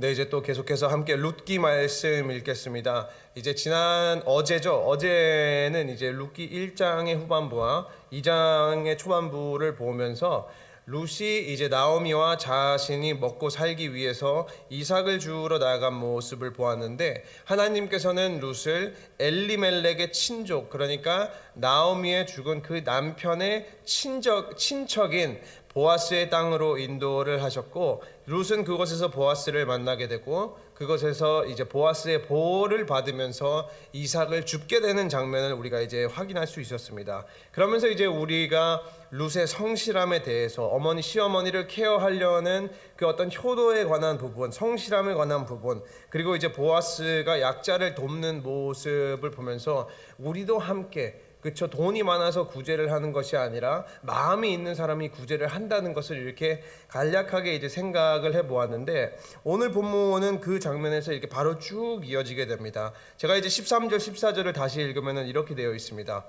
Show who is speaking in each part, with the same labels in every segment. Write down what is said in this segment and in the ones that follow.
Speaker 1: 네, 이제 또 계속해서 함께 룻기 말씀 읽겠습니다. 이제 어제는 이제 룻기 1장의 후반부와 2장의 초반부를 보면서 룻이 이제 나오미와 자신이 먹고 살기 위해서 이삭을 주우러 나간 모습을 보았는데, 하나님께서는 룻을 엘리멜렉의 친족, 그러니까 나오미의 죽은 그 남편의 친척인 보아스의 땅으로 인도를 하셨고, 룻은 그곳에서 보아스를 만나게 되고, 그것에서 이제 보아스의 보호를 받으면서 이삭을 줍게 되는 장면을 우리가 이제 확인할 수 있었습니다. 그러면서 이제 우리가 룻의 성실함에 대해서, 시어머니를 케어하려는 그 어떤 효도에 관한 부분, 성실함에 관한 부분, 그리고 이제 보아스가 약자를 돕는 모습을 보면서 우리도 함께, 그쵸, 돈이 많아서 구제를 하는 것이 아니라 마음이 있는 사람이 구제를 한다는 것을 이렇게 간략하게 이제 생각을 해보았는데, 오늘 본문은 그 장면에서 이렇게 바로 쭉 이어지게 됩니다. 제가 이제 13절 14절을 다시 읽으면 이렇게 되어 있습니다.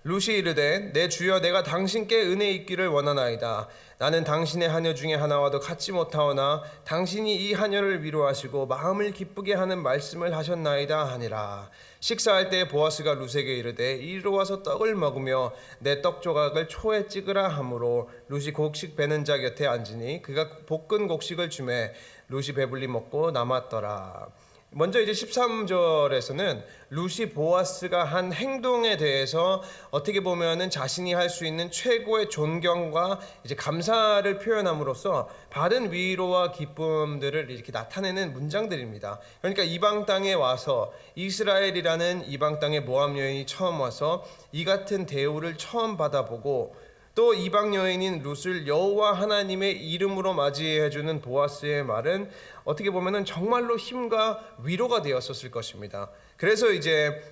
Speaker 1: 룻이 이르되, 내 주여, 내가 당신께 은혜 있기를 원하나이다. 나는 당신의 하녀 중에 하나와도 같지 못하오나 당신이 이 하녀를 위로하시고 마음을 기쁘게 하는 말씀을 하셨나이다 하니라. 식사할 때 보아스가 룻에게 이르되, 이리로 와서 떡을 먹으며 내 떡 조각을 초에 찍으라 하므로 룻이 곡식 베는 자 곁에 앉으니 그가 볶은 곡식을 주매 룻이 배불리 먹고 남았더라. 먼저 이제 13절에서는 룻이 보아스가 한 행동에 대해서 어떻게 보면은 자신이 할 수 있는 최고의 존경과 이제 감사를 표현함으로써 받은 위로와 기쁨들을 이렇게 나타내는 문장들입니다. 그러니까 이방 땅에 와서, 이스라엘이라는 이방 땅에 모압 여인이 처음 와서 이 같은 대우를 처음 받아보고, 또 이방 여인인 룻을 여호와 하나님의 이름으로 맞이해주는 보아스의 말은 어떻게 보면은 정말로 힘과 위로가 되었었을 것입니다. 그래서 이제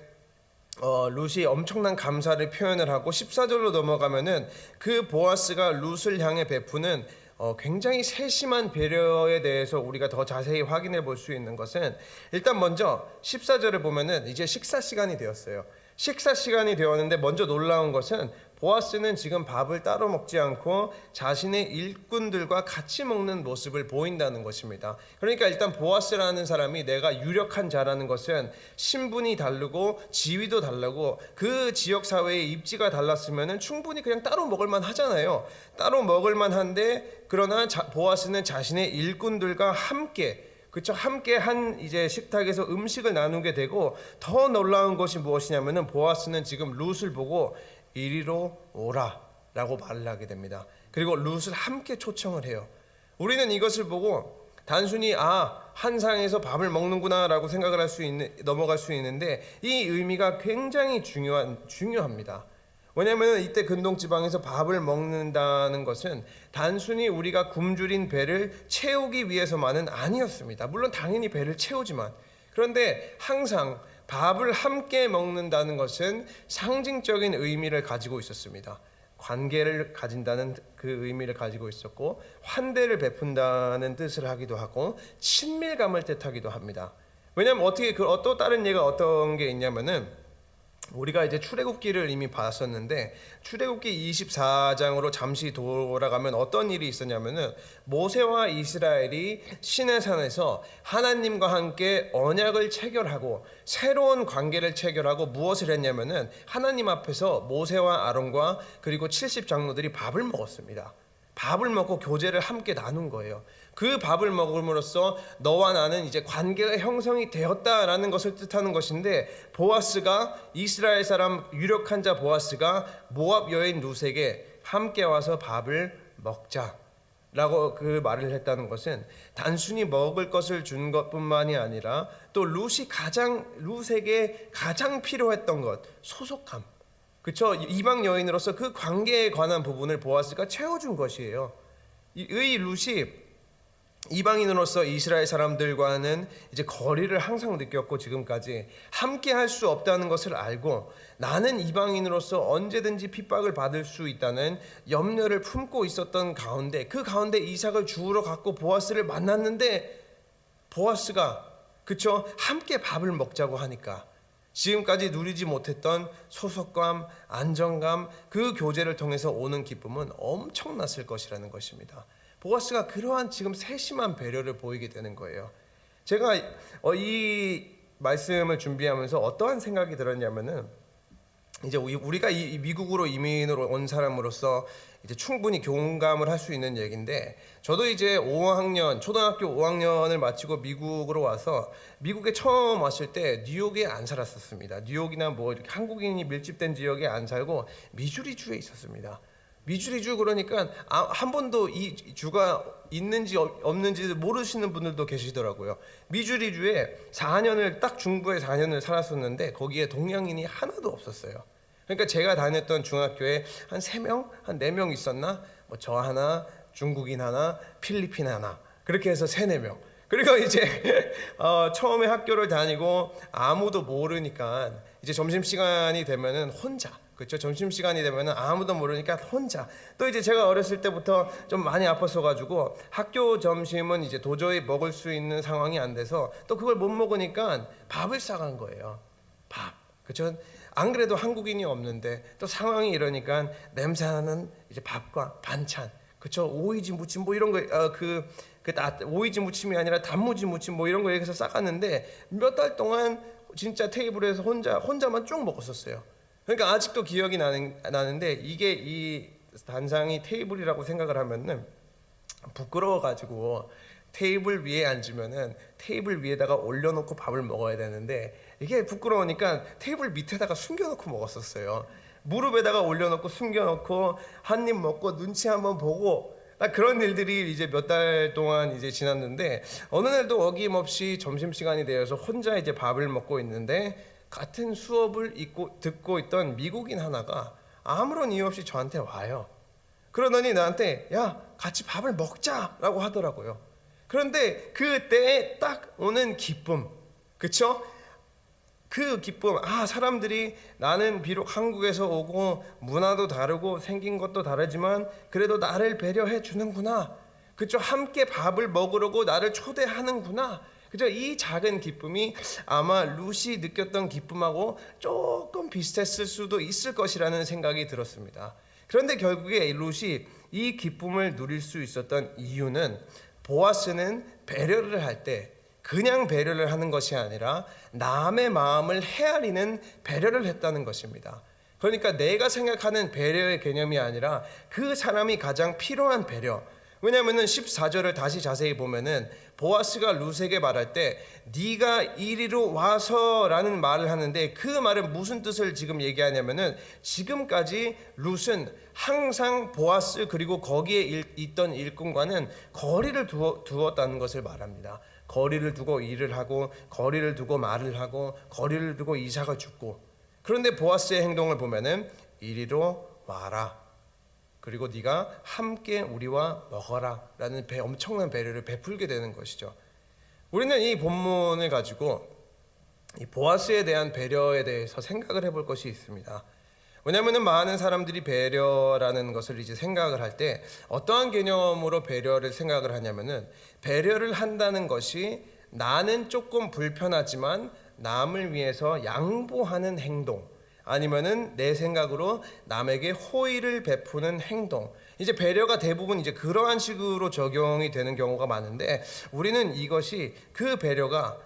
Speaker 1: 룻이 엄청난 감사를 표현을 하고 14절로 넘어가면은 그 보아스가 룻을 향해 베푸는 굉장히 세심한 배려에 대해서 우리가 더 자세히 확인해 볼 수 있는 것은, 일단 먼저 14절을 보면은 이제 식사 시간이 되었어요. 식사 시간이 되었는데 먼저 놀라운 것은 보아스는 지금 밥을 따로 먹지 않고 자신의 일꾼들과 같이 먹는 모습을 보인다는 것입니다. 그러니까 일단 보아스라는 사람이 내가 유력한 자라는 것은 신분이 다르고 지위도 다르고 그 지역 사회의 입지가 달랐으면 충분히 그냥 따로 먹을만 하잖아요. 따로 먹을만 한데, 그러나 보아스는 자신의 일꾼들과 함께, 그쵸, 함께 한 이제 식탁에서 음식을 나누게 되고, 더 놀라운 것이 무엇이냐면은 보아스는 지금 룻을 보고 이리로 오라 라고 말을 하게 됩니다. 그리고 룻을 함께 초청을 해요. 우리는 이것을 보고 단순히 한 상에서 밥을 먹는구나 라고 생각을 넘어갈 수 있는데, 이 의미가 굉장히 중요합니다. 왜냐하면 이때 근동지방에서 밥을 먹는다는 것은 단순히 우리가 굶주린 배를 채우기 위해서만은 아니었습니다. 물론 당연히 배를 채우지만, 그런데 항상 밥을 함께 먹는다는 것은 상징적인 의미를 가지고 있었습니다. 관계를 가진다는 그 의미를 가지고 있었고, 환대를 베푼다는 뜻을 하기도 하고, 친밀감을 뜻하기도 합니다. 왜냐하면 또 다른 예가 어떤 게 있냐면은, 우리가 이제 출애굽기를 이미 봤었는데, 출애굽기 24장으로 잠시 돌아가면 어떤 일이 있었냐면은, 모세와 이스라엘이 시내산에서 하나님과 함께 언약을 체결하고 새로운 관계를 체결하고 무엇을 했냐면은, 하나님 앞에서 모세와 아론과 그리고 70장로들이 밥을 먹었습니다. 밥을 먹고 교제를 함께 나눈 거예요. 그 밥을 먹음으로써 너와 나는 이제 관계가 형성이 되었다라는 것을 뜻하는 것인데, 보아스가, 이스라엘 사람 유력한 자 보아스가 모압 여인 룻에게 함께 와서 밥을 먹자 라고 그 말을 했다는 것은, 단순히 먹을 것을 준 것뿐만이 아니라 또 룻에게 가장 필요했던 것, 소속감, 그쵸, 이방 여인으로서 그 관계에 관한 부분을 보아스가 채워준 것이에요. 이 룻이 이방인으로서 이스라엘 사람들과는 이제 거리를 항상 느꼈고, 지금까지 함께 할 수 없다는 것을 알고, 나는 이방인으로서 언제든지 핍박을 받을 수 있다는 염려를 품고 있었던 가운데, 그 가운데 이삭을 주우러 갔고 보아스를 만났는데, 보아스가, 그쵸, 함께 밥을 먹자고 하니까 지금까지 누리지 못했던 소속감, 안정감, 그 교제를 통해서 오는 기쁨은 엄청났을 것이라는 것입니다. 보아스가 그러한 지금 세심한 배려를 보이게 되는 거예요. 제가 이 말씀을 준비하면서 어떠한 생각이 들었냐면은, 이제 우리가 이 미국으로 이민으로 온 사람으로서 이제 충분히 공감을 할 수 있는 얘기인데, 저도 이제 5학년 초등학교 5학년을 마치고 미국으로 와서 미국에 처음 왔을 때 뉴욕에 안 살았었습니다. 뉴욕이나 뭐 이렇게 한국인이 밀집된 지역에 안 살고 미주리주에 있었습니다. 미주리주, 그러니까 한 번도 이 주가 있는지 없는지 모르시는 분들도 계시더라고요. 미주리주에 4년을 딱 중부에 4년을 살았었는데 거기에 동양인이 하나도 없었어요. 그러니까 제가 다녔던 중학교에 한 3명, 한 4명 있었나? 뭐 저 하나, 중국인 하나, 필리핀 하나, 그렇게 해서 3, 4명. 그리고 이제 처음에 학교를 다니고 아무도 모르니까 이제 점심시간이 되면은 혼자, 그렇죠? 점심시간이 되면은 아무도 모르니까 혼자. 또 이제 제가 어렸을 때부터 좀 많이 아팠어가지고 학교 점심은 이제 도저히 먹을 수 있는 상황이 안 돼서 또 그걸 못 먹으니까 밥을 싸간 거예요. 밥, 그렇죠? 안 그래도 한국인이 없는데 또 상황이 이러니까 냄새나는 이제 밥과 반찬, 그렇죠? 오이지 무침 뭐 이런 거, 오이지 무침이 아니라 단무지 무침 뭐 이런 거 얘기해서 싸갔는데 몇 달 동안 진짜 테이블에서 혼자만 쭉 먹었었어요. 그러니까 아직도 기억이 나는데, 이게 이 단상이 테이블이라고 생각을 하면은 부끄러워가지고 테이블 위에 앉으면은 테이블 위에다가 올려놓고 밥을 먹어야 되는데, 이게 부끄러우니까 테이블 밑에다가 숨겨놓고 먹었었어요. 무릎에다가 올려놓고 숨겨놓고 한 입 먹고 눈치 한번 보고, 딱 그런 일들이 이제 몇 달 동안 이제 지났는데, 어느 날도 어김없이 점심시간이 되어서 혼자 이제 밥을 먹고 있는데 같은 수업을 듣고 있던 미국인 하나가 아무런 이유 없이 저한테 와요. 그러더니 나한테 야, 같이 밥을 먹자라고 하더라고요. 그런데 그때에 딱 오는 기쁨, 그쵸? 그 기쁨, 사람들이 나는 비록 한국에서 오고 문화도 다르고 생긴 것도 다르지만 그래도 나를 배려해 주는구나, 그쵸? 함께 밥을 먹으려고 나를 초대하는구나, 그죠? 이 작은 기쁨이 아마 루시 느꼈던 기쁨하고 조금 비슷했을 수도 있을 것이라는 생각이 들었습니다. 그런데 결국에 루시 이 기쁨을 누릴 수 있었던 이유는, 보아스는 배려를 할 때 그냥 배려를 하는 것이 아니라 남의 마음을 헤아리는 배려를 했다는 것입니다. 그러니까 내가 생각하는 배려의 개념이 아니라 그 사람이 가장 필요한 배려. 왜냐하면 14절을 다시 자세히 보면은 보아스가 룻에게 말할 때 네가 이리로 와서라는 말을 하는데, 그 말은 무슨 뜻을 지금 얘기하냐면은 지금까지 룻은 항상 보아스 그리고 거기에 있던 일꾼과는 거리를 두었다는 것을 말합니다. 거리를 두고 일을 하고, 거리를 두고 말을 하고, 거리를 두고 이삭을 줍고. 그런데 보아스의 행동을 보면은 이리로 와라, 그리고 네가 함께 우리와 먹어라 라는 엄청난 배려를 베풀게 되는 것이죠. 우리는 이 본문을 가지고 이 보아스에 대한 배려에 대해서 생각을 해볼 것이 있습니다. 왜냐하면 많은 사람들이 배려라는 것을 이제 생각을 할 때 어떠한 개념으로 배려를 생각을 하냐면은, 배려를 한다는 것이 나는 조금 불편하지만 남을 위해서 양보하는 행동, 아니면은 내 생각으로 남에게 호의를 베푸는 행동. 이제 배려가 대부분 이제 그러한 식으로 적용이 되는 경우가 많은데, 우리는 이것이 그 배려가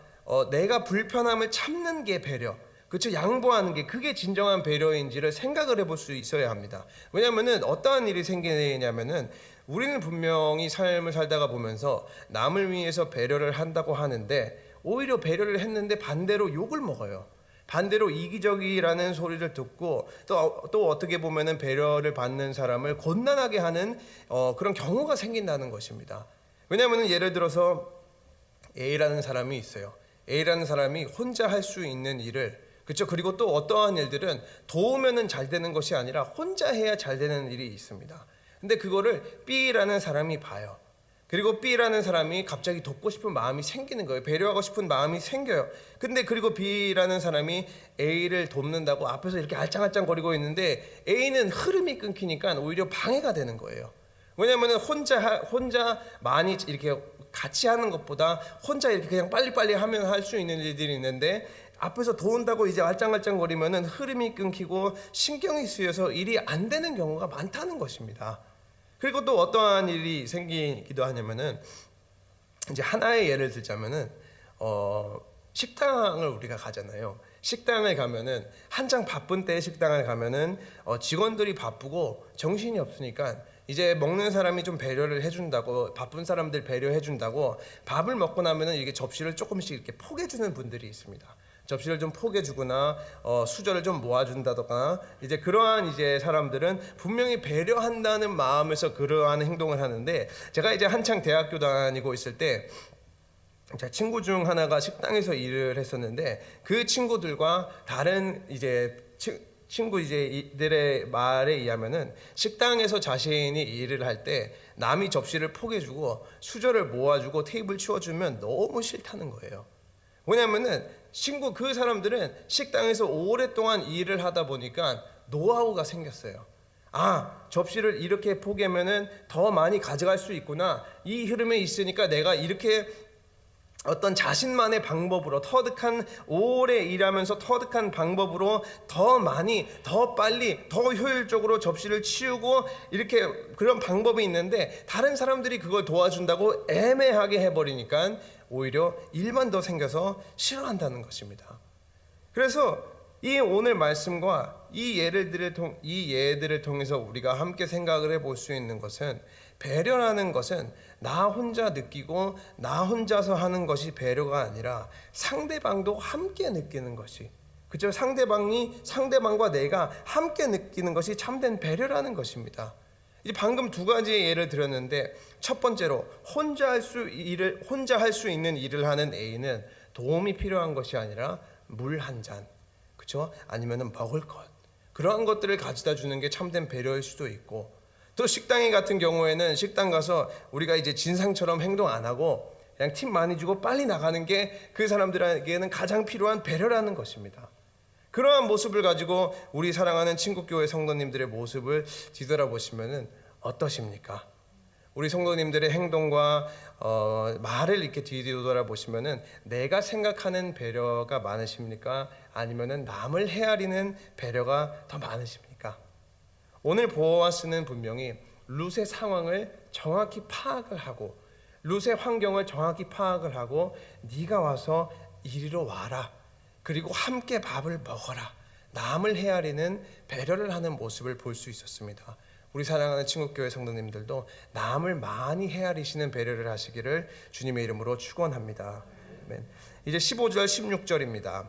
Speaker 1: 내가 불편함을 참는 게 배려, 그렇죠? 양보하는 게 그게 진정한 배려인지를 생각을 해볼 수 있어야 합니다. 왜냐하면은 어떠한 일이 생기냐면은, 우리는 분명히 삶을 살다가 보면서 남을 위해서 배려를 한다고 하는데 오히려 배려를 했는데 반대로 욕을 먹어요. 반대로 이기적이라는 소리를 듣고 또 어떻게 보면은 배려를 받는 사람을 곤란하게 하는 그런 경우가 생긴다는 것입니다. 왜냐하면 예를 들어서 A라는 사람이 있어요. A라는 사람이 혼자 할 수 있는 일을, 그렇죠? 그리고 또 어떠한 일들은 도우면은 잘 되는 것이 아니라 혼자 해야 잘 되는 일이 있습니다. 근데 그거를 B라는 사람이 봐요. 그리고 B라는 사람이 갑자기 돕고 싶은 마음이 생기는 거예요. 배려하고 싶은 마음이 생겨요. 근데 그리고 B라는 사람이 A를 돕는다고 앞에서 이렇게 알짱알짱거리고 있는데 A는 흐름이 끊기니까 오히려 방해가 되는 거예요. 왜냐하면 혼자 많이 이렇게 같이 하는 것보다 혼자 이렇게 그냥 빨리빨리 하면 할 수 있는 일들이 있는데, 앞에서 도운다고 이제 알짱알짱거리면은 흐름이 끊기고 신경이 쓰여서 일이 안 되는 경우가 많다는 것입니다. 그리고 또 어떠한 일이 생기기도 하냐면은 이제 하나의 예를 들자면은 식당을 우리가 가잖아요. 식당을 가면은 한창 바쁜 때에 식당을 가면은 직원들이 바쁘고 정신이 없으니까 이제 먹는 사람이 좀 배려를 해준다고, 바쁜 사람들 배려해준다고 밥을 먹고 나면은 이게 접시를 조금씩 이렇게 포개주는 분들이 있습니다. 접시를 좀 포개주거나 수저를 좀 모아준다거나, 이제 그러한 이제 사람들은 분명히 배려한다는 마음에서 그러한 행동을 하는데, 제가 이제 한창 대학교 다니고 있을 때 제 친구 중 하나가 식당에서 일을 했었는데, 그 친구들과 다른 이제 친구 이제 이들의 말에 의하면은 식당에서 자신이 일을 할 때 남이 접시를 포개주고 수저를 모아주고 테이블 치워주면 너무 싫다는 거예요. 왜냐면은 그 사람들은 식당에서 오랫동안 일을 하다 보니까 노하우가 생겼어요. 아, 접시를 이렇게 포개면은 더 많이 가져갈 수 있구나, 이 흐름에 있으니까 내가 이렇게 어떤 자신만의 방법으로, 오래 일하면서 터득한 방법으로 더 많이, 더 빨리, 더 효율적으로 접시를 치우고, 이렇게 그런 방법이 있는데 다른 사람들이 그걸 도와준다고 애매하게 해버리니까 오히려 일만 더 생겨서 싫어한다는 것입니다. 그래서 이 오늘 말씀과 이 예들을 통해서 우리가 함께 생각을 해볼 수 있는 것은, 배려라는 것은 나 혼자 느끼고 나 혼자서 하는 것이 배려가 아니라 상대방도 함께 느끼는 것이, 그죠? 상대방과 내가 함께 느끼는 것이 참된 배려라는 것입니다. 이제 방금 두 가지의 예를 드렸는데, 첫 번째로 혼자 할 수 있는 일을 하는 A는 도움이 필요한 것이 아니라 물 한 잔, 그렇죠? 아니면은 먹을 것, 그러한 것들을 가져다 주는 게 참된 배려일 수도 있고, 또 식당에 같은 경우에는 식당 가서 우리가 이제 진상처럼 행동 안 하고 그냥 팁 많이 주고 빨리 나가는 게 그 사람들에게는 가장 필요한 배려라는 것입니다. 그러한 모습을 가지고 우리 사랑하는 친구교회 성도님들의 모습을 뒤돌아보시면은 어떠십니까? 우리 성도님들의 행동과 말을 이렇게 뒤돌아보시면은 내가 생각하는 배려가 많으십니까? 아니면은 남을 헤아리는 배려가 더 많으십니까? 오늘 보아스는 분명히 룻의 상황을 정확히 파악을 하고, 룻의 환경을 정확히 파악을 하고, 네가 와서 이리로 와라, 그리고 함께 밥을 먹어라, 남을 헤아리는 배려를 하는 모습을 볼 수 있었습니다. 우리 사랑하는 친구교회 성도님들도 남을 많이 헤아리시는 배려를 하시기를 주님의 이름으로 축원합니다. 이제 15절 16절입니다.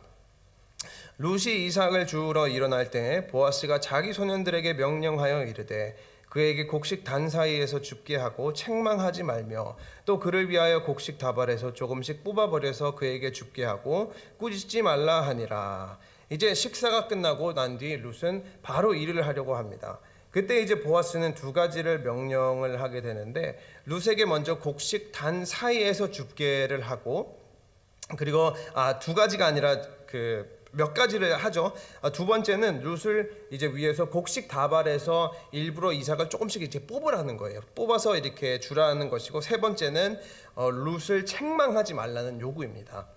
Speaker 1: 룻이 이삭을 주우러 일어날 때에 보아스가 자기 소년들에게 명령하여 이르되 그에게 곡식 단 사이에서 줍게 하고 책망하지 말며, 또 그를 위하여 곡식 다발에서 조금씩 뽑아버려서 그에게 줍게 하고 꾸짖지 말라 하니라. 이제 식사가 끝나고 난 뒤 룻은 바로 일을 하려고 합니다. 그때 이제 보아스는 두 가지를 명령을 하게 되는데, 룻에게 먼저 곡식 단 사이에서 줍게를 하고, 그리고 두 가지가 아니라 몇 가지를 하죠. 두 번째는 룻을 이제 위에서 곡식 다발에서 일부러 이삭을 조금씩 이제 뽑으라는 거예요. 뽑아서 이렇게 주라는 것이고, 세 번째는 룻을 책망하지 말라는 요구입니다.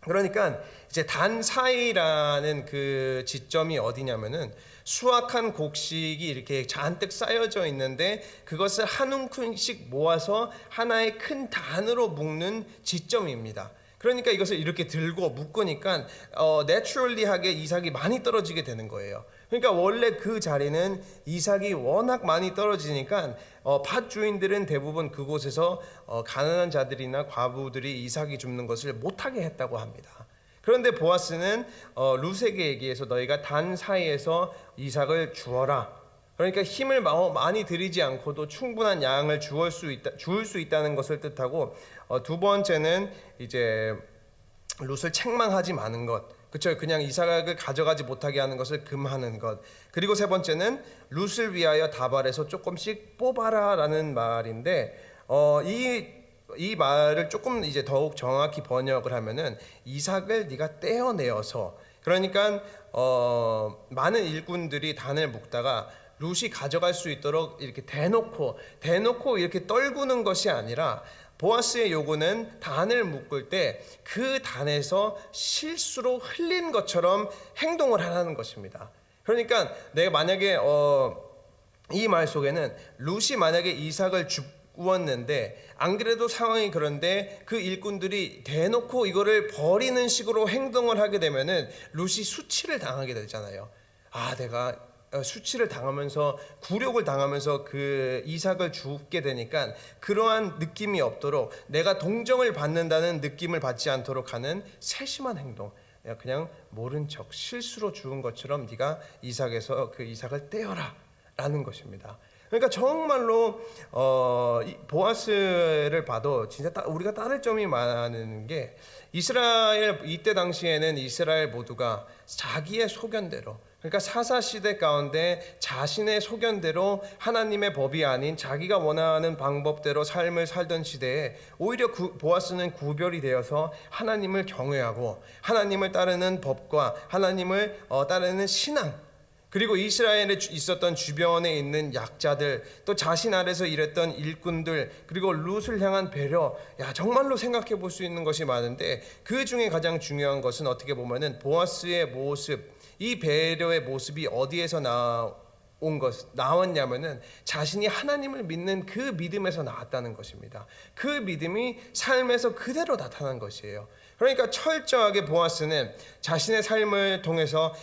Speaker 1: 그러니까 이제 단 사이라는 그 지점이 어디냐면은, 수확한 곡식이 이렇게 잔뜩 쌓여져 있는데 그것을 한 움큼씩 모아서 하나의 큰 단으로 묶는 지점입니다. 그러니까 이것을 이렇게 들고 묶으니까 내추럴리하게 이삭이 많이 떨어지게 되는 거예요. 그러니까 원래 그 자리는 이삭이 워낙 많이 떨어지니까 밭 주인들은 대부분 그곳에서 가난한 자들이나 과부들이 이삭이 줍는 것을 못하게 했다고 합니다. 그런데 보아스는 룻에게 얘기해서 너희가 단 사이에서 이삭을 주어라. 그러니까 힘을 많이 들이지 않고도 충분한 양을 주울 수 있다는 것을 뜻하고, 두 번째는 이제 룻을 책망하지 마는 것, 그렇죠? 그냥 이삭을 가져가지 못하게 하는 것을 금하는 것. 그리고 세 번째는 룻을 위하여 다발에서 조금씩 뽑아라라는 말인데, 이 말을 조금 이제 더욱 정확히 번역을 하면은 이삭을 네가 떼어내어서, 그러니까 많은 일꾼들이 단을 묶다가 룻이 가져갈 수 있도록 이렇게 대놓고 이렇게 떨구는 것이 아니라, 보아스의 요구는 단을 묶을 때 그 단에서 실수로 흘린 것처럼 행동을 하라는 것입니다. 그러니까 내가 만약에 이 말 속에는 룻이 만약에 이삭을 주었는데 안 그래도 상황이 그런데 그 일꾼들이 대놓고 이거를 버리는 식으로 행동을 하게 되면은 룻이 수치를 당하게 되잖아요. 내가 수치를 당하면서 굴욕을 당하면서 그 이삭을 죽게 되니까 그러한 느낌이 없도록, 내가 동정을 받는다는 느낌을 받지 않도록 하는 세심한 행동, 그냥 모른 척 실수로 죽은 것처럼 네가 이삭에서 그 이삭을 떼어라 라는 것입니다. 그러니까 정말로 보아스를 봐도 진짜 우리가 따를 점이 많은 게, 이스라엘 이때 당시에는 이스라엘 모두가 자기의 소견대로, 그러니까 사사시대 가운데 자신의 소견대로 하나님의 법이 아닌 자기가 원하는 방법대로 삶을 살던 시대에 오히려 보아스는 구별이 되어서 하나님을 경외하고 하나님을 따르는 법과 하나님을 따르는 신앙, 그리고 이스라엘에 있었던 주변에 있는 약자들, 또 자신 아래서 일했던 일꾼들, 그리고 룻을 향한 배려, 정말로 생각해 볼 수 있는 것이 많은데 그 중에 가장 중요한 것은 어떻게 보면은 보아스의 모습, 이 배려의 모습이 어디에서 나왔냐면은 자신이 하나님을 믿는 그 믿음에서 나왔다는 것입니다. 그 믿음이 삶에서 그대로 나타난 것이에요. 그러니까 철저하게 보아스는 자신의 삶을 통해서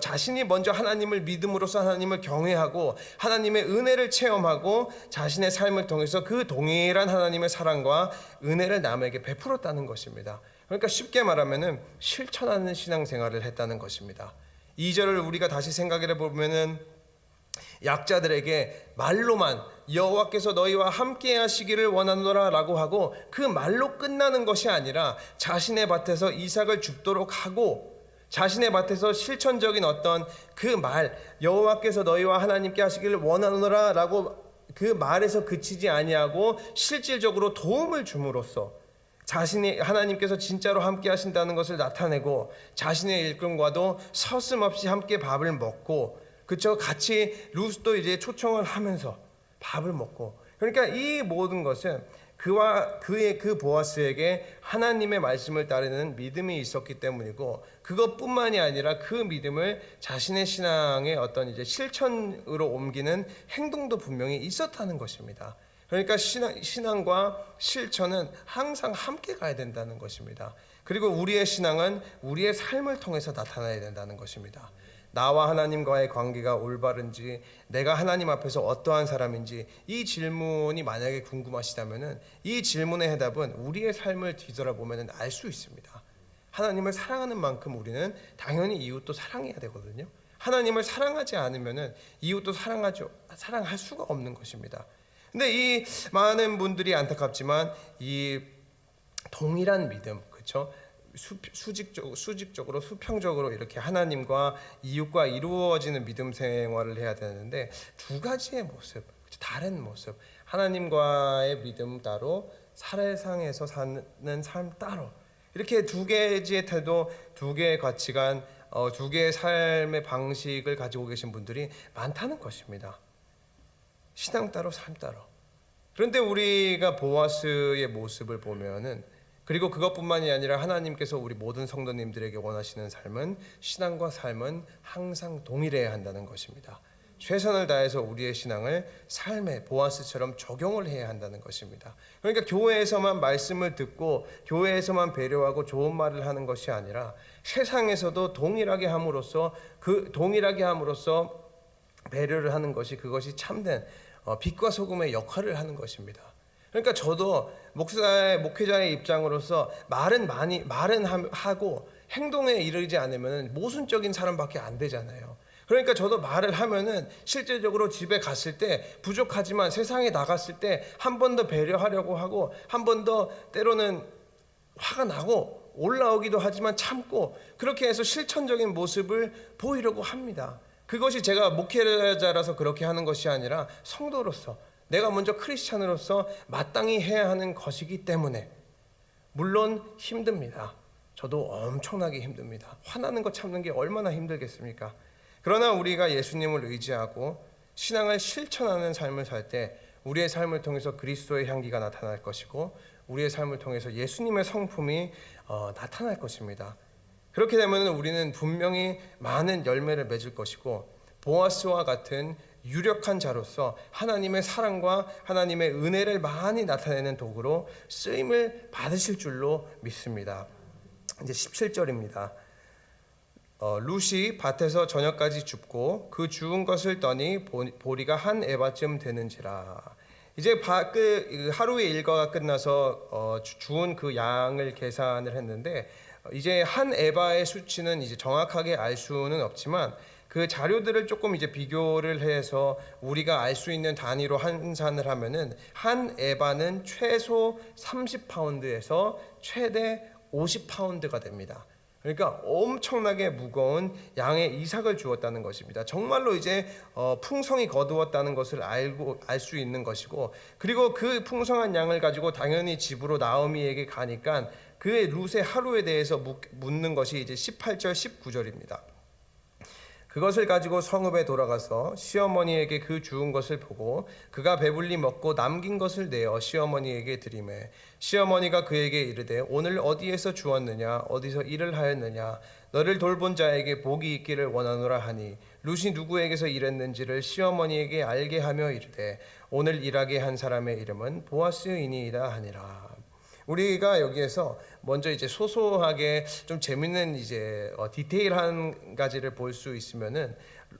Speaker 1: 자신이 먼저 하나님을 믿음으로써 하나님을 경외하고 하나님의 은혜를 체험하고 자신의 삶을 통해서 그 동일한 하나님의 사랑과 은혜를 남에게 베풀었다는 것입니다. 그러니까 쉽게 말하면은 실천하는 신앙생활을 했다는 것입니다. 2절을 우리가 다시 생각해 보면은 약자들에게 말로만 여호와께서 너희와 함께 하시기를 원하노라 라고 하고, 그 말로 끝나는 것이 아니라 자신의 밭에서 이삭을 줍도록 하고, 자신의 밭에서 실천적인 어떤 그 말, 여호와께서 너희와 하나님께 하시기를 원하노라 라고 그 말에서 그치지 아니하고 실질적으로 도움을 줌으로써 자신이 하나님께서 진짜로 함께 하신다는 것을 나타내고, 자신의 일꾼과도 서슴없이 함께 밥을 먹고, 그쵸, 같이 룻도 이제 초청을 하면서 밥을 먹고, 그러니까 이 모든 것은 그와 그의 그 보아스에게 하나님의 말씀을 따르는 믿음이 있었기 때문이고, 그것뿐만이 아니라 그 믿음을 자신의 신앙의 어떤 이제 실천으로 옮기는 행동도 분명히 있었다는 것입니다. 그러니까 신앙과 실천은 항상 함께 가야 된다는 것입니다. 그리고 우리의 신앙은 우리의 삶을 통해서 나타나야 된다는 것입니다. 나와 하나님과의 관계가 올바른지, 내가 하나님 앞에서 어떠한 사람인지, 이 질문이 만약에 궁금하시다면 이 질문의 해답은 우리의 삶을 뒤돌아보면 알 수 있습니다. 하나님을 사랑하는 만큼 우리는 당연히 이웃도 사랑해야 되거든요. 하나님을 사랑하지 않으면 이웃도 사랑할 수가 없는 것입니다. 근데 이 많은 분들이 안타깝지만 이 동일한 믿음, 그렇죠? 수직적으로 수평적으로 이렇게 하나님과 이웃과 이루어지는 믿음 생활을 해야 되는데, 두 가지의 모습, 다른 모습, 하나님과의 믿음 따로, 세상에서 사는 삶 따로, 이렇게 두 개의 태도, 두 개의 가치관, 두 개의 삶의 방식을 가지고 계신 분들이 많다는 것입니다. 신앙 따로, 삶 따로. 그런데 우리가 보아스의 모습을 보면은, 그리고 그것뿐만이 아니라 하나님께서 우리 모든 성도님들에게 원하시는 삶은, 신앙과 삶은 항상 동일해야 한다는 것입니다. 최선을 다해서 우리의 신앙을 삶에 보아스처럼 적용을 해야 한다는 것입니다. 그러니까 교회에서만 말씀을 듣고 교회에서만 배려하고 좋은 말을 하는 것이 아니라 세상에서도 동일하게 함으로써 배려를 하는 것이, 그것이 참된 빛과 소금의 역할을 하는 것입니다. 그러니까 저도 목회자의 입장으로서 말은 하고 행동에 이르지 않으면 모순적인 사람밖에 안 되잖아요. 그러니까 저도 말을 하면은 실제적으로 집에 갔을 때 부족하지만 세상에 나갔을 때 한 번 더 배려하려고 하고, 한 번 더 때로는 화가 나고 올라오기도 하지만 참고, 그렇게 해서 실천적인 모습을 보이려고 합니다. 그것이 제가 목회자라서 그렇게 하는 것이 아니라 성도로서, 내가 먼저 크리스찬으로서 마땅히 해야 하는 것이기 때문에. 물론 힘듭니다. 저도 엄청나게 힘듭니다. 화나는 거 참는 게 얼마나 힘들겠습니까? 그러나 우리가 예수님을 의지하고 신앙을 실천하는 삶을 살 때 우리의 삶을 통해서 그리스도의 향기가 나타날 것이고, 우리의 삶을 통해서 예수님의 성품이 나타날 것입니다. 그렇게 되면 우리는 분명히 많은 열매를 맺을 것이고, 보아스와 같은 유력한 자로서 하나님의 사랑과 하나님의 은혜를 많이 나타내는 도구로 쓰임을 받으실 줄로 믿습니다. 이제 17절입니다. 룻이 밭에서 저녁까지 줍고 그 주운 것을 떠니 보리가 한 에바쯤 되는지라. 이제 하루의 일과가 끝나서 주운 그 양을 계산을 했는데, 이제 한 에바의 수치는 이제 정확하게 알 수는 없지만 그 자료들을 조금 이제 비교를 해서 우리가 알 수 있는 단위로 환산을 하면은 한 에바는 최소 30파운드에서 최대 50파운드가 됩니다. 그러니까 엄청나게 무거운 양의 이삭을 주었다는 것입니다. 정말로 이제 풍성이 거두었다는 것을 알 수 있는 것이고, 그리고 그 풍성한 양을 가지고 당연히 집으로 나오미에게 가니까 그의 룻의 하루에 대해서 묻는 것이 이제 18절 19절입니다. 그것을 가지고 성읍에 돌아가서 시어머니에게 그 주운 것을 보고 그가 배불리 먹고 남긴 것을 내어 시어머니에게 드리매 시어머니가 그에게 이르되 오늘 어디에서 주었느냐 어디서 일을 하였느냐 너를 돌본 자에게 복이 있기를 원하노라 하니 룻이 누구에게서 일했는지를 시어머니에게 알게 하며 이르되 오늘 일하게 한 사람의 이름은 보아스이니이다 하니라. 우리가 여기에서 먼저 이제 소소하게 좀 재밌는 이제 디테일한 가지를 볼 수 있으면은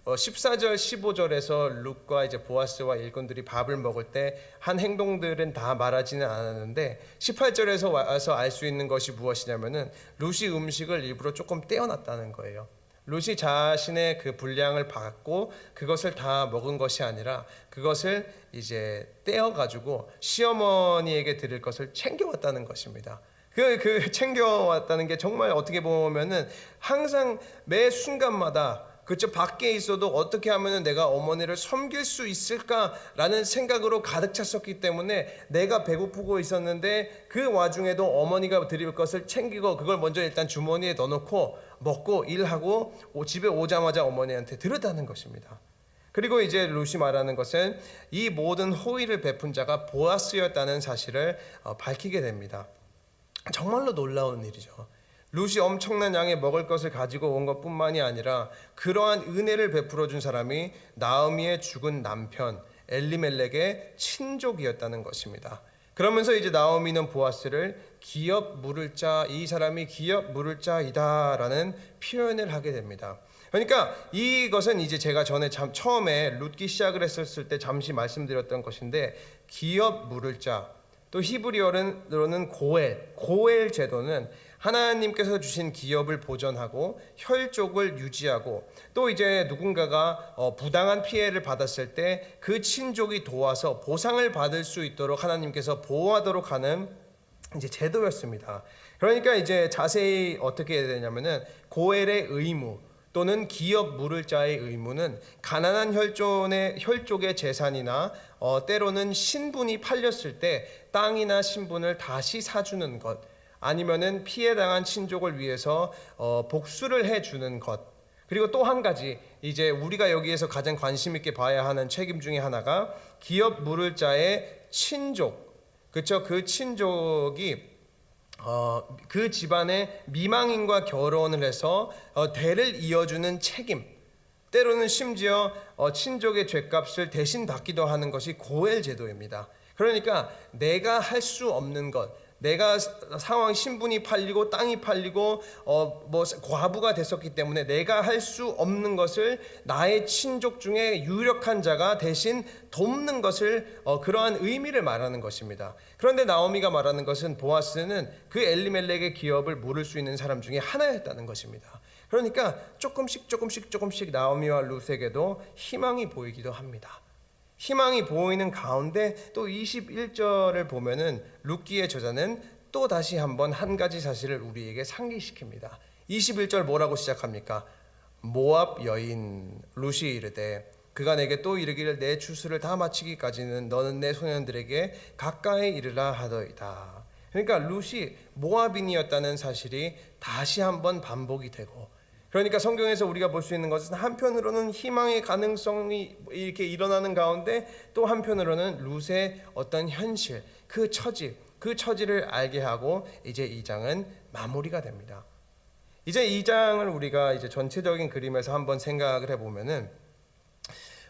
Speaker 1: 14절 15절에서 룻과 이제 보아스와 일꾼들이 밥을 먹을 때 한 행동들은 다 말하지는 않았는데 18절에서 와서 알 수 있는 것이 무엇이냐면은 룻이 음식을 일부러 조금 떼어놨다는 거예요. 룻이 자신의 그 분량을 받고 그것을 다 먹은 것이 아니라 그것을 이제 떼어가지고 시어머니에게 드릴 것을 챙겨왔다는 것입니다. 그 챙겨왔다는 게 정말 어떻게 보면은 항상 매 순간마다 그쵸 밖에 있어도 어떻게 하면은 내가 어머니를 섬길 수 있을까라는 생각으로 가득 찼었기 때문에 내가 배고프고 있었는데 그 와중에도 어머니가 드릴 것을 챙기고 그걸 먼저 일단 주머니에 넣어놓고 먹고 일하고 집에 오자마자 어머니한테 드렸다는 것입니다. 그리고 이제 룻이 말하는 것은 이 모든 호의를 베푼 자가 보아스였다는 사실을 밝히게 됩니다. 정말로 놀라운 일이죠. 룻이 엄청난 양의 먹을 것을 가지고 온 것뿐만이 아니라 그러한 은혜를 베풀어 준 사람이 나오미의 죽은 남편 엘리멜렉의 친족이었다는 것입니다. 그러면서 이제 나오미는 보아스를 기업 물을 자, 이 사람이 기업 물을 자이다라는 표현을 하게 됩니다. 그러니까 이것은 이제 제가 전에 처음에 룻기 시작을 했었을 때 잠시 말씀드렸던 것인데, 기업 물을 자, 또 히브리어로는 고엘 제도는 하나님께서 주신 기업을 보존하고 혈족을 유지하고 또 이제 누군가가 부당한 피해를 받았을 때 그 친족이 도와서 보상을 받을 수 있도록 하나님께서 보호하도록 하는 이제 제도였습니다. 그러니까 이제 자세히 어떻게 해야 되냐면은 고엘의 의무 또는 기업 물을 자의 의무는 가난한 혈족의 재산이나 때로는 신분이 팔렸을 때 땅이나 신분을 다시 사주는 것, 아니면은 피해당한 친족을 위해서 복수를 해주는 것. 그리고 또 한 가지 이제 우리가 여기에서 가장 관심 있게 봐야 하는 책임 중에 하나가 기업 물을 자의 친족. 그렇죠? 그 친족이 그 집안의 미망인과 결혼을 해서 대를 이어주는 책임, 때로는 심지어 친족의 죄값을 대신 받기도 하는 것이 고엘 제도입니다. 그러니까 내가 할 수 없는 것, 내가 신분이 팔리고 땅이 팔리고 과부가 됐었기 때문에 내가 할 수 없는 것을 나의 친족 중에 유력한 자가 대신 돕는 것을 그러한 의미를 말하는 것입니다. 그런데 나오미가 말하는 것은 보아스는 그 엘리멜렉의 기업을 물을 수 있는 사람 중에 하나였다는 것입니다. 그러니까 조금씩 나오미와 룻에게도 희망이 보이기도 합니다. 희망이 보이는 가운데 또 21절을 보면은 룻기의 저자는 또 다시 한번 한 가지 사실을 우리에게 상기시킵니다. 21절 뭐라고 시작합니까? 모압 여인 룻이 이르되 그가 내게 또 이르기를 내 추수를 다 마치기까지는 너는 내 소년들에게 가까이 이르라 하더이다. 그러니까 룻이 모압인이었다는 사실이 다시 한번 반복이 되고, 그러니까 성경에서 우리가 볼 수 있는 것은 한편으로는 희망의 가능성이 이렇게 일어나는 가운데 또 한편으로는 룻의 어떤 현실, 그 처지를 알게 하고 이제 2장은 마무리가 됩니다. 이제 2장을 우리가 이제 전체적인 그림에서 한번 생각을 해보면은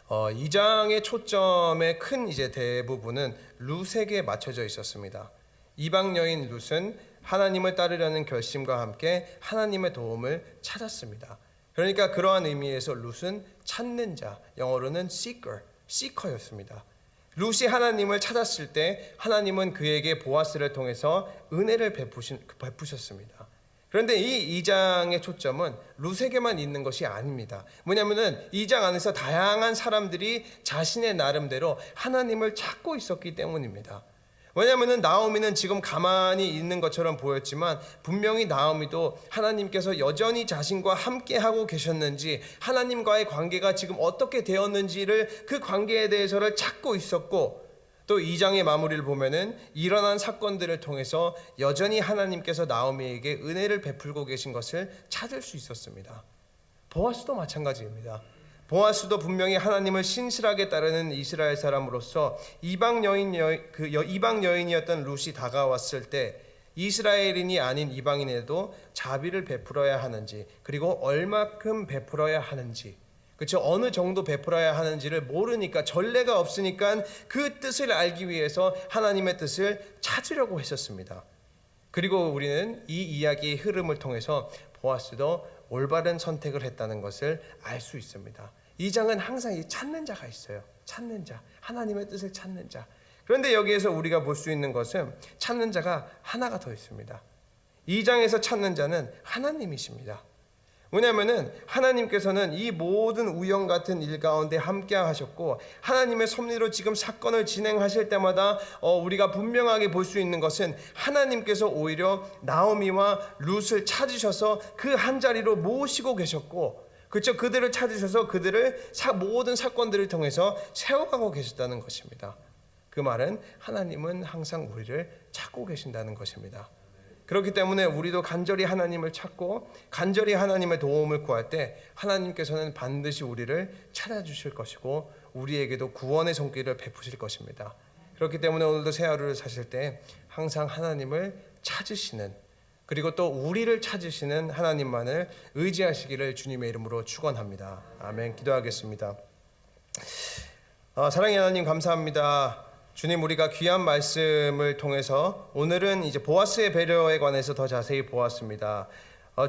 Speaker 1: 2장의 초점의 큰 이제 대부분은 룻에게 맞춰져 있었습니다. 이방 여인 룻은 하나님을 따르려는 결심과 함께 하나님의 도움을 찾았습니다. 그러니까 그러한 의미에서 룻은 찾는 자, 영어로는 seeker였습니다. 룻이 하나님을 찾았을 때 하나님은 그에게 보아스를 통해서 은혜를 베푸셨습니다. 그런데 이 2장의 초점은 룻에게만 있는 것이 아닙니다. 뭐냐면은 2장 안에서 다양한 사람들이 자신의 나름대로 하나님을 찾고 있었기 때문입니다. 왜냐하면 나오미는 지금 가만히 있는 것처럼 보였지만 분명히 나오미도 하나님께서 여전히 자신과 함께하고 계셨는지, 하나님과의 관계가 지금 어떻게 되었는지를, 그 관계에 대해서를 찾고 있었고, 또 2장의 마무리를 보면은 일어난 사건들을 통해서 여전히 하나님께서 나오미에게 은혜를 베풀고 계신 것을 찾을 수 있었습니다. 보아스도 마찬가지입니다. 보아스도 분명히 하나님을 신실하게 따르는 이스라엘 사람으로서 이방 여인이었던 룻이 다가왔을 때 이스라엘인이 아닌 이방인에도 자비를 베풀어야 하는지, 그리고 얼마큼 베풀어야 하는지, 그렇죠? 어느 정도 베풀어야 하는지를 모르니까, 전례가 없으니까 그 뜻을 알기 위해서 하나님의 뜻을 찾으려고 했었습니다. 그리고 우리는 이 이야기의 흐름을 통해서 보아스도 올바른 선택을 했다는 것을 알 수 있습니다. 이 장은 항상 이 찾는 자가 있어요. 찾는 자, 하나님의 뜻을 찾는 자. 그런데 여기에서 우리가 볼 수 있는 것은 찾는 자가 하나가 더 있습니다. 이 장에서 찾는 자는 하나님이십니다. 왜냐하면은 하나님께서는 이 모든 우연 같은 일 가운데 함께 하셨고, 하나님의 섭리로 지금 사건을 진행하실 때마다 우리가 분명하게 볼 수 있는 것은 하나님께서 오히려 나오미와 룻을 찾으셔서 그 한 자리로 모시고 계셨고, 그렇죠? 그들을 찾으셔서 그들을 모든 사건들을 통해서 세워가고 계셨다는 것입니다. 그 말은 하나님은 항상 우리를 찾고 계신다는 것입니다. 그렇기 때문에 우리도 간절히 하나님을 찾고 간절히 하나님의 도움을 구할 때 하나님께서는 반드시 우리를 찾아주실 것이고 우리에게도 구원의 손길을 베푸실 것입니다. 그렇기 때문에 오늘도 새 하루를 사실 때 항상 하나님을 찾으시는, 그리고 또 우리를 찾으시는 하나님만을 의지하시기를 주님의 이름으로 축원합니다. 아멘. 기도하겠습니다. 사랑의 하나님, 감사합니다. 주님, 우리가 귀한 말씀을 통해서 오늘은 이제 보아스의 배려에 관해서 더 자세히 보았습니다.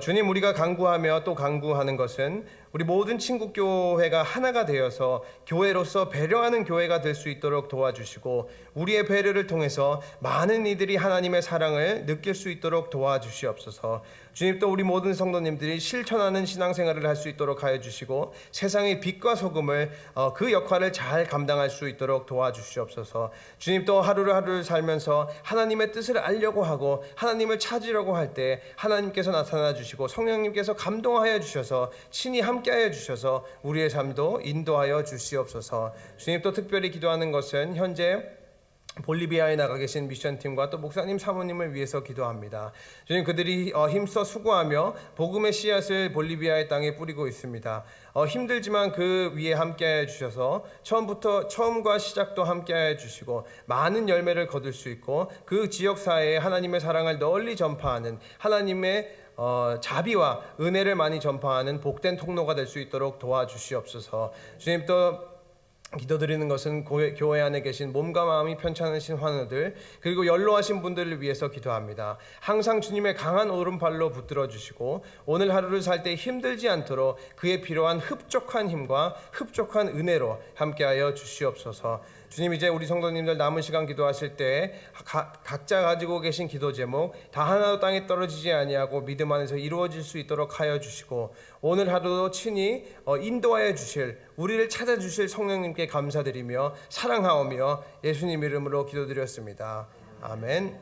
Speaker 1: 주님, 우리가 간구하며 또 간구하는 것은 우리 모든 친구교회가 하나가 되어서 교회로서 배려하는 교회가 될 수 있도록 도와주시고, 우리의 배려를 통해서 많은 이들이 하나님의 사랑을 느낄 수 있도록 도와주시옵소서. 주님, 또 우리 모든 성도님들이 실천하는 신앙생활을 할 수 있도록 하여 주시고, 세상의 빛과 소금을 그 역할을 잘 감당할 수 있도록 도와주시옵소서. 주님, 또 하루를 살면서 하나님의 뜻을 알려고 하고 하나님을 찾으려고 할 때 하나님께서 나타나 주시고 성령님께서 감동하여 주셔서 친히 함께하여 주셔서 우리의 삶도 인도하여 주시옵소서. 주님, 또 특별히 기도하는 것은 현재 볼리비아에 나가 계신 미션팀과 또 목사님 사모님을 위해서 기도합니다. 주님, 그들이 힘써 수고하며 복음의 씨앗을 볼리비아의 땅에 뿌리고 있습니다. 힘들지만 그 위에 함께해 주셔서 처음과 시작도 함께해 주시고 많은 열매를 거둘 수 있고 그 지역사회에 하나님의 사랑을 널리 전파하는, 하나님의 자비와 은혜를 많이 전파하는 복된 통로가 될 수 있도록 도와주시옵소서. 주님, 또 기도드리는 것은 교회 안에 계신 몸과 마음이 편찮으신 환우들, 그리고 연로하신 분들을 위해서 기도합니다. 항상 주님의 강한 오른팔로 붙들어 주시고 오늘 하루를 살 때 힘들지 않도록 그에 필요한 흡족한 힘과 흡족한 은혜로 함께하여 주시옵소서. 주님, 이제 우리 성도님들 남은 시간 기도하실 때 각자 가지고 계신 기도 제목 다 하나도 땅에 떨어지지 아니하고 믿음 안에서 이루어질 수 있도록 하여 주시고, 오늘 하루도 친히 인도하여 주실, 우리를 찾아주실 성령님께 감사드리며 사랑하오며 예수님 이름으로 기도드렸습니다. 아멘.